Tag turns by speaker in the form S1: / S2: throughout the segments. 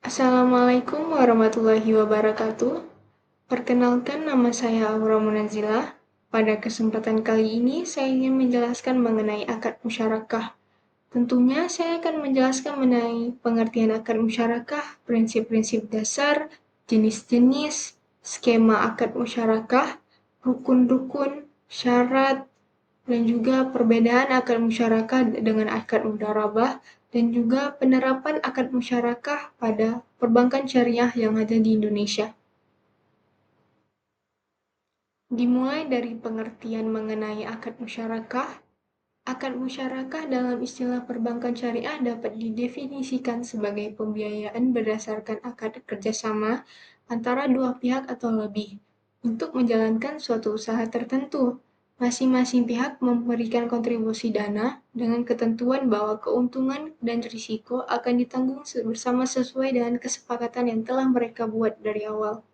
S1: Assalamualaikum warahmatullahi wabarakatuh. Perkenalkan, nama saya Aura Munazzilah. Pada kesempatan kali ini, saya ingin menjelaskan mengenai akad musyarakah. Tentunya saya akan menjelaskan mengenai pengertian akad musyarakah, prinsip-prinsip dasar, jenis-jenis, skema akad musyarakah, rukun-rukun, syarat, dan juga perbedaan akad musyarakah dengan akad mudharabah, dan juga penerapan akad musyarakah pada perbankan syariah yang ada di Indonesia. Dimulai dari pengertian mengenai akad musyarakah. Akad musyarakah dalam istilah perbankan syariah dapat didefinisikan sebagai pembiayaan berdasarkan akad kerjasama antara dua pihak atau lebih untuk menjalankan suatu usaha tertentu. Masing-masing pihak memberikan kontribusi dana dengan ketentuan bahwa keuntungan dan risiko akan ditanggung bersama sesuai dengan kesepakatan yang telah mereka buat dari awal.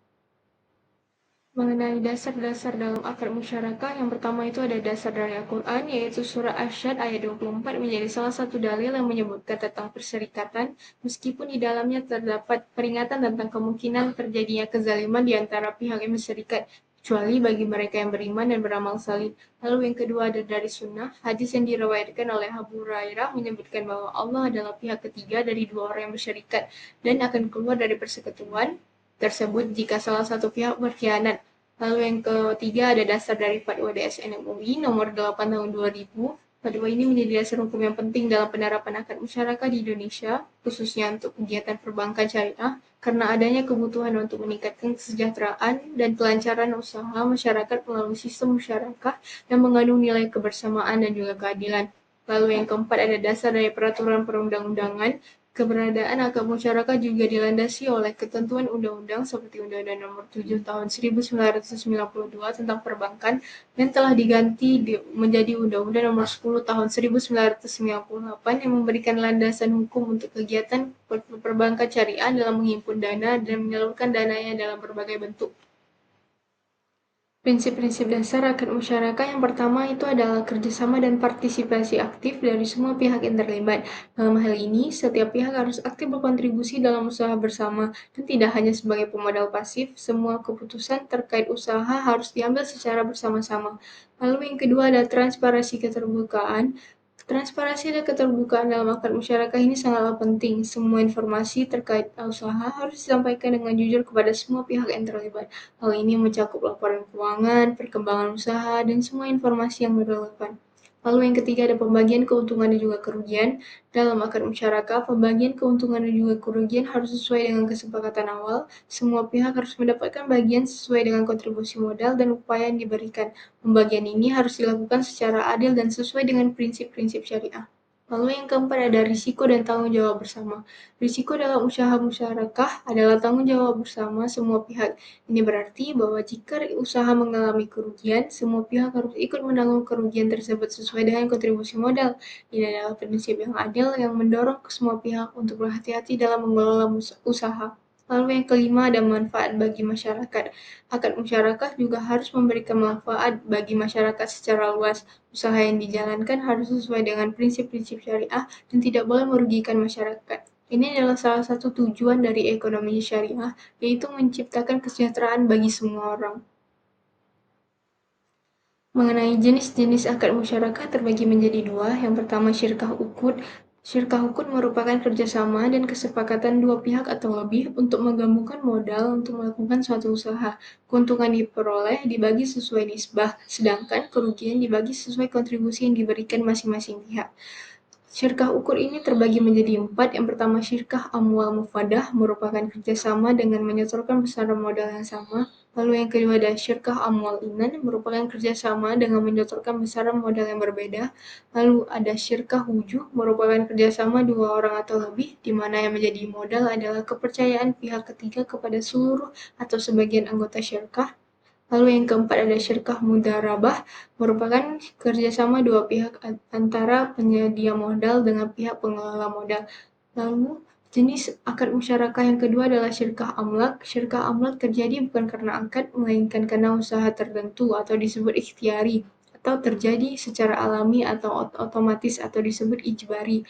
S1: Mengenai dasar-dasar dalam akad musyarakah, yang pertama itu ada dasar dari Al-Quran, yaitu surah Asy-Syadd ayat 24 menjadi salah satu dalil yang menyebutkan tentang perserikatan, meskipun di dalamnya terdapat peringatan tentang kemungkinan terjadinya kezaliman di antara pihak yang berserikat, kecuali bagi mereka yang beriman dan beramal saleh. Lalu yang kedua ada dari sunnah, hadis yang diriwayatkan oleh Abu Hurairah menyebutkan bahwa Allah adalah pihak ketiga dari dua orang yang berserikat dan akan keluar dari persekutuan tersebut jika salah satu pihak berkhianat. Lalu yang ketiga ada dasar dari Fatwa DSN MUI nomor 8 tahun 2000. Fatwa ini menjadi dasar hukum yang penting dalam penerapan akad musyarakah di Indonesia, khususnya untuk kegiatan perbankan syariah, karena adanya kebutuhan untuk meningkatkan kesejahteraan dan kelancaran usaha masyarakat melalui sistem musyarakah yang mengandung nilai kebersamaan dan juga keadilan. Lalu yang keempat ada dasar dari peraturan perundang-undangan. Keberadaan akad musyarakah juga dilandasi oleh ketentuan undang-undang seperti Undang-Undang Nomor 7 Tahun 1992 tentang perbankan yang telah diganti menjadi Undang-Undang Nomor 10 Tahun 1998 yang memberikan landasan hukum untuk kegiatan perbankan syariah dalam menghimpun dana dan menyalurkan dananya dalam berbagai bentuk. Prinsip-prinsip dasar akad musyarakah yang pertama itu adalah kerjasama dan partisipasi aktif dari semua pihak yang terlibat. Dalam hal ini, setiap pihak harus aktif berkontribusi dalam usaha bersama dan tidak hanya sebagai pemodal pasif. Semua keputusan terkait usaha harus diambil secara bersama-sama. Lalu yang kedua adalah transparansi keterbukaan. Transparansi dan keterbukaan dalam akad musyarakah ini sangatlah penting. Semua informasi terkait usaha harus disampaikan dengan jujur kepada semua pihak yang terlibat. Hal ini mencakup laporan keuangan, perkembangan usaha, dan semua informasi yang relevan. Lalu yang ketiga ada pembagian keuntungan dan juga kerugian. Dalam akad musyarakah, pembagian keuntungan dan juga kerugian harus sesuai dengan kesepakatan awal. Semua pihak harus mendapatkan bagian sesuai dengan kontribusi modal dan upaya yang diberikan. Pembagian ini harus dilakukan secara adil dan sesuai dengan prinsip-prinsip syariah. Lalu yang keempat ada risiko dan tanggung jawab bersama. Risiko dalam usaha musyarakah adalah tanggung jawab bersama semua pihak. Ini berarti bahwa jika usaha mengalami kerugian, semua pihak harus ikut menanggung kerugian tersebut sesuai dengan kontribusi modal. Ini adalah prinsip yang adil yang mendorong ke semua pihak untuk berhati-hati dalam mengelola usaha. Lalu yang kelima ada manfaat bagi masyarakat. Akad musyarakah juga harus memberikan manfaat bagi masyarakat secara luas. Usaha yang dijalankan harus sesuai dengan prinsip-prinsip syariah dan tidak boleh merugikan masyarakat. Ini adalah salah satu tujuan dari ekonomi syariah, yaitu menciptakan kesejahteraan bagi semua orang. Mengenai jenis-jenis akad musyarakah terbagi menjadi dua. Yang pertama syirkah uqud. Syirkah uqud merupakan kerjasama dan kesepakatan dua pihak atau lebih untuk menggabungkan modal untuk melakukan suatu usaha. Keuntungan diperoleh dibagi sesuai nisbah, sedangkan kerugian dibagi sesuai kontribusi yang diberikan masing-masing pihak. Syirkah ukur ini terbagi menjadi empat. Yang pertama, syirkah amwal mufadah merupakan kerjasama dengan menyetorkan besaran modal yang sama. Lalu yang kedua ada syirkah amwal inan merupakan kerjasama dengan menyetorkan besaran modal yang berbeda. Lalu ada syirkah wujuh merupakan kerjasama dua orang atau lebih, di mana yang menjadi modal adalah kepercayaan pihak ketiga kepada seluruh atau sebagian anggota syirkah. Lalu yang keempat ada syirkah mudharabah, merupakan kerjasama dua pihak antara penyedia modal dengan pihak pengelola modal. Lalu jenis akad musyarakah yang kedua adalah syirkah amlak. Syirkah amlak terjadi bukan karena akad, melainkan karena usaha tertentu atau disebut ikhtiari, atau terjadi secara alami atau otomatis atau disebut ijbari.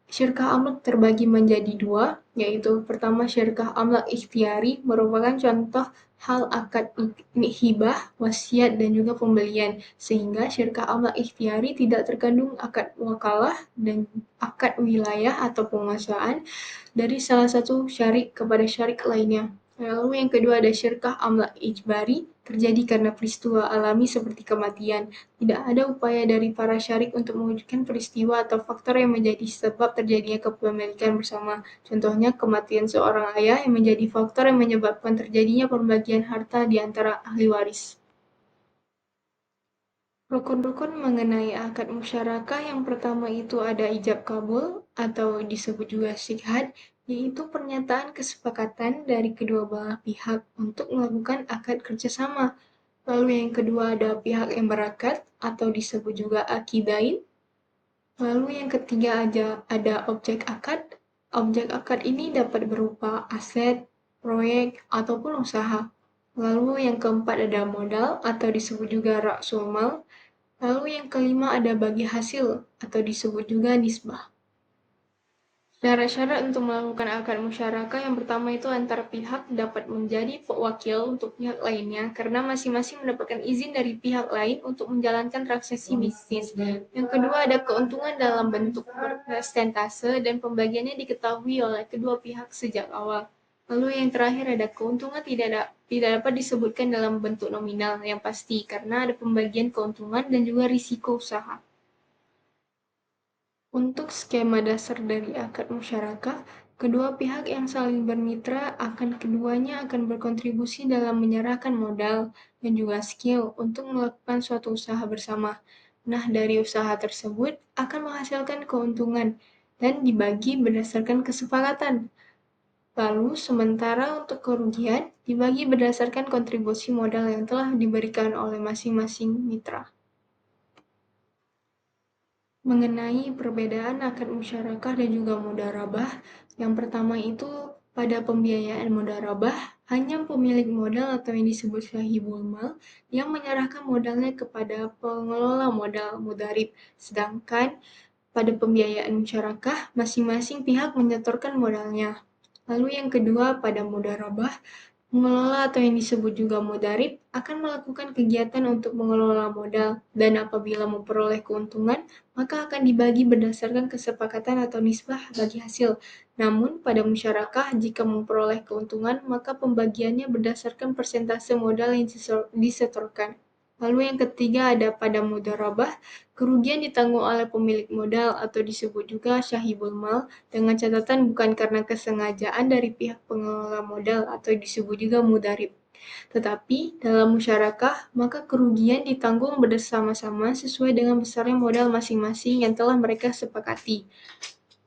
S1: Syirkah amlak terbagi menjadi dua, yaitu pertama syirkah amlak ikhtiari merupakan contoh hal akad hibah, wasiat, dan juga pembelian, sehingga syirkah amlak ikhtiari tidak terkandung akad wakalah dan akad wilayah atau penguasaan dari salah satu syarik kepada syarik lainnya. Lalu yang kedua ada syirkah amlak ijbari, terjadi karena peristiwa alami seperti kematian. Tidak ada upaya dari para syarik untuk mewujudkan peristiwa atau faktor yang menjadi sebab terjadinya kepemilikan bersama. Contohnya kematian seorang ayah yang menjadi faktor yang menyebabkan terjadinya pembagian harta di antara ahli waris. Rukun-rukun mengenai akad musyarakah yang pertama itu ada ijab kabul atau disebut juga sighad, yaitu pernyataan kesepakatan dari kedua belah pihak untuk melakukan akad kerjasama. Lalu yang kedua ada pihak yang berakad atau disebut juga akidain. Lalu yang ketiga ada objek akad. Objek akad ini dapat berupa aset, proyek, ataupun usaha. Lalu yang keempat ada modal atau disebut juga ra'sul mal. Lalu yang kelima ada bagi hasil atau disebut juga nisbah. Syarat-syarat untuk melakukan akad musyarakah yang pertama itu antar pihak dapat menjadi pewakil untuk pihak lainnya karena masing-masing mendapatkan izin dari pihak lain untuk menjalankan transaksi bisnis. Yang kedua ada keuntungan dalam bentuk persentase dan pembagiannya diketahui oleh kedua pihak sejak awal. Lalu yang terakhir ada keuntungan tidak dapat disebutkan dalam bentuk nominal yang pasti karena ada pembagian keuntungan dan juga risiko usaha. Untuk skema dasar dari akad musyarakah, kedua pihak yang saling bermitra keduanya akan berkontribusi dalam menyerahkan modal dan juga skill untuk melakukan suatu usaha bersama. Nah, dari usaha tersebut akan menghasilkan keuntungan dan dibagi berdasarkan kesepakatan. Lalu, sementara untuk kerugian dibagi berdasarkan kontribusi modal yang telah diberikan oleh masing-masing mitra. Mengenai perbedaan akad musyarakah dan juga mudharabah, yang pertama itu pada pembiayaan mudharabah, hanya pemilik modal atau yang disebut sahibul mal yang menyerahkan modalnya kepada pengelola modal mudharib, sedangkan pada pembiayaan musyarakah, masing-masing pihak menyetorkan modalnya. Lalu yang kedua pada mudharabah, pengelola atau yang disebut juga mudharib akan melakukan kegiatan untuk mengelola modal dan apabila memperoleh keuntungan, maka akan dibagi berdasarkan kesepakatan atau nisbah bagi hasil. Namun, pada musyarakah, jika memperoleh keuntungan, maka pembagiannya berdasarkan persentase modal yang disetorkan. Lalu yang ketiga ada pada mudharabah, kerugian ditanggung oleh pemilik modal atau disebut juga syahibul mal dengan catatan bukan karena kesengajaan dari pihak pengelola modal atau disebut juga mudharib. Tetapi dalam musyarakah, maka kerugian ditanggung bersama-sama sesuai dengan besarnya modal masing-masing yang telah mereka sepakati.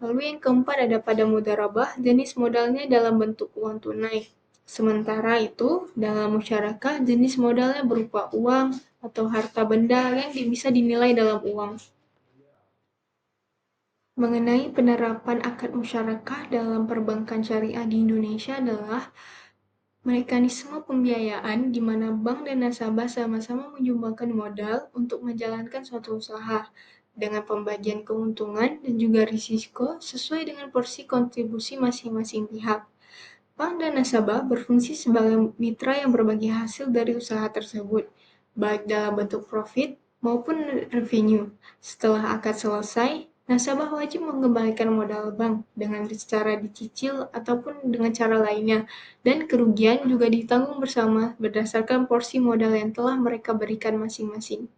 S1: Lalu yang keempat ada pada mudharabah, jenis modalnya dalam bentuk uang tunai. Sementara itu, dalam musyarakah, jenis modalnya berupa uang atau harta benda yang bisa dinilai dalam uang. Mengenai penerapan akad musyarakah dalam perbankan syariah di Indonesia adalah mekanisme pembiayaan di mana bank dan nasabah sama-sama menyumbangkan modal untuk menjalankan suatu usaha dengan pembagian keuntungan dan juga risiko sesuai dengan porsi kontribusi masing-masing pihak. Bank dan nasabah berfungsi sebagai mitra yang berbagi hasil dari usaha tersebut, baik dalam bentuk profit maupun revenue. Setelah akad selesai, nasabah wajib mengembalikan modal bank dengan secara dicicil ataupun dengan cara lainnya, dan kerugian juga ditanggung bersama berdasarkan porsi modal yang telah mereka berikan masing-masing.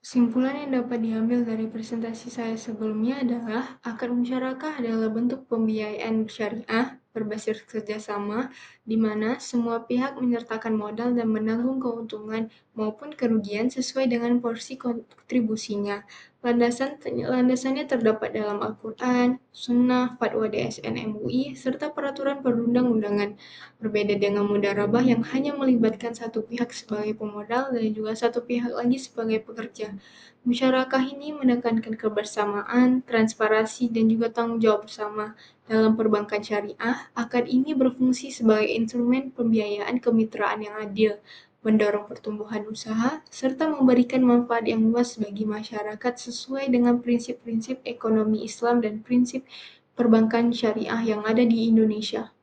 S1: Kesimpulan yang dapat diambil dari presentasi saya sebelumnya adalah akad musyarakah adalah bentuk pembiayaan syariah berbasis kerjasama di mana semua pihak menyertakan modal dan menanggung keuntungan maupun kerugian sesuai dengan porsi kontribusinya. Landasannya terdapat dalam Al-Quran, Sunnah, Fatwa DSN MUI, serta peraturan perundang-undangan. Berbeda dengan mudharabah yang hanya melibatkan satu pihak sebagai pemodal dan juga satu pihak lagi sebagai pekerja. Musyarakah ini menekankan kebersamaan, transparansi, dan juga tanggung jawab bersama. Dalam perbankan syariah, akad ini berfungsi sebagai instrumen pembiayaan kemitraan yang adil, mendorong pertumbuhan usaha, serta memberikan manfaat yang luas bagi masyarakat sesuai dengan prinsip-prinsip ekonomi Islam dan prinsip perbankan syariah yang ada di Indonesia.